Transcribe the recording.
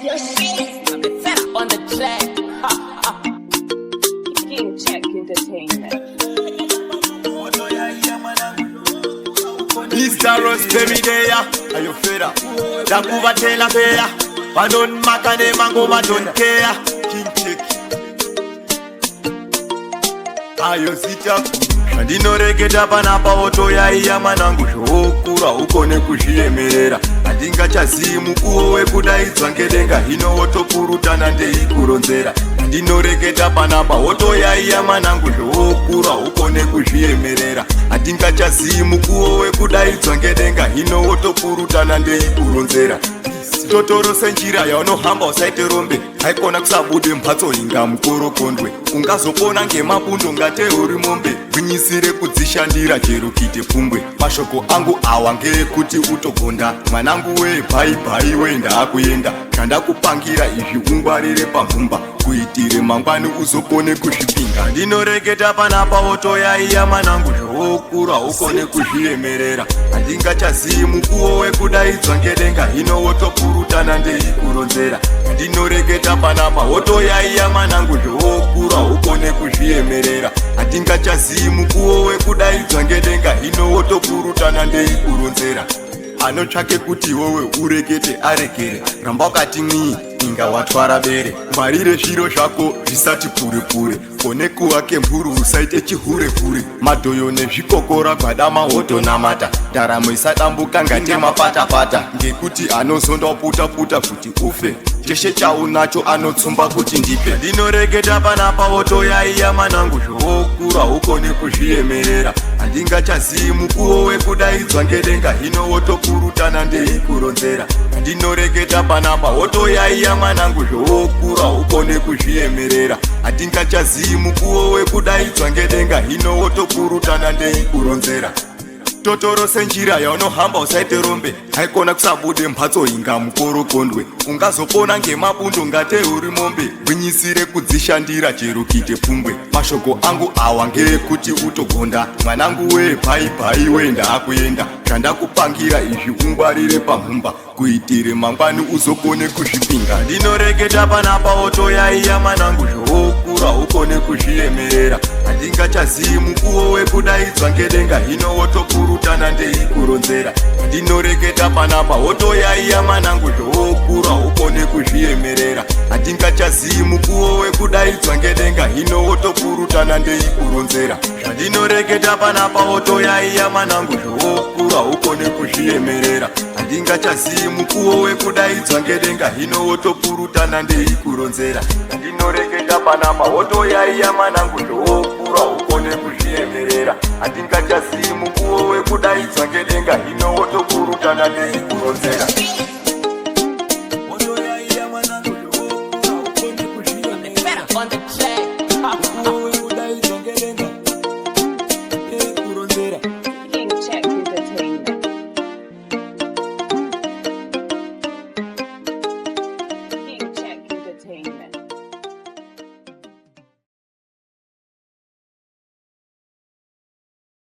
Your shit. I'm the fed on the track. King Check Entertainment. Mr. Ross Demideya, are you fed up? Dakuba Tela Beya, Badon Makane Mangoma don't care. King Check. Are you sit up? Ndinoreketa panapa wotoyaiya manangu zvokura ukone kuzviemerera handingachazivi mukuwo wekudaidzwa ngedenga hino wotopurutana ndeikuronzera ndinoreketa panapa wotoyaiya manangu zvokura ukone kuzviemerera handingachazivi mukuwo wekudaidzwa ngedenga hino wotopurutana ndeikuronzera totoro senjira yaunohamba usaite rombe haikona kusabude mhatso inga mukorokondwe ungazopona ngemabundo ngate uri mombe gwinyisire kudzishandira chero kuite pfumbwe mashoko angu awa ngeekuti utogonda mwanangu webhaibhai wenda kuenda zvandakupangira izvi ungwarire pamvumba kuitire mangwani uzokone kuzvipinga ndinoreketa panapa wotoyaiya manangu zvokura ukone kuzviemerera handingachazivi mukuwo wekudaidzwa ngedenga hino wotopurutana ndeikuronzera ndinoreketa panapa wotoyaiya manangu zvokura ukone kuzviemerera handingachazivi mukuwo wekudaidzwa ngedenga hino wotopurutana ndeikuronzera anotsvake kuti iwewe urekete arekere ramba ukati mwii inga watwara bere ngwarire zviro zvako zvisati pure kone kuvake mburu usaite chihure madhoyo nezvikokora gwadama wotonamata ndaramo isadambuka ngate mapatapata ngekuti anozonda puta kuti ufe cheshe chaunacho anotsumba kuti ndipe ndinoreketa panapa wotoyaiya manangu zvokura ukone kuzviemerera handingachazivi mukuwo wekudaidzwa ngedenga hino wotopurutana ndeikuronzera ndinoreketa panapa wotoyaiya manangu zvokura ukone kuzviemerera handingachazivi mukuwo wekudaidzwa ngedenga hino wotopurutana ndeikuronzera totoro senjira yaunohamba usaite rombe haikona kusabude mhatso inga mukorokondwe ungazopona ngemabundo ngate uri mombe gwinyisire kudzishandira chero kuite pfumbwe mashoko angu awa ngeekuti utogonda mwanangu webhaibhai wenda kuenda zvandakupangira izvi ungwarire pamvumba kuitire mangwani uzokone kuzvipinga ndinoreketa panapa wotoyaiya manangu zvokura ukone kuzviemerera handingachazivi mukuwo wekudaidzwa ngedenga hino wotopurutana ndeikuronzera ndinoreketa panapa wotoyaiya manangu zvokura ukone kuzviemerera handingachazivi mukuwo wekudaidzwa ngedenga hino wotopurutana ndeikuronzera zvandinoreketa panapa wotoyaiya manangu zvokura ukone kuzviemerera handingachazivi mukuwo wekudaidzwa ngedenga hino wotopurutana ndeikuronzera ndinoreketa panapa wotoyaiya manangu zvokura ukone kuzviemerera handingachazivi mukuwo wekudaidzwa ngedenga hino wotopurutana ndeikuronzera On the track.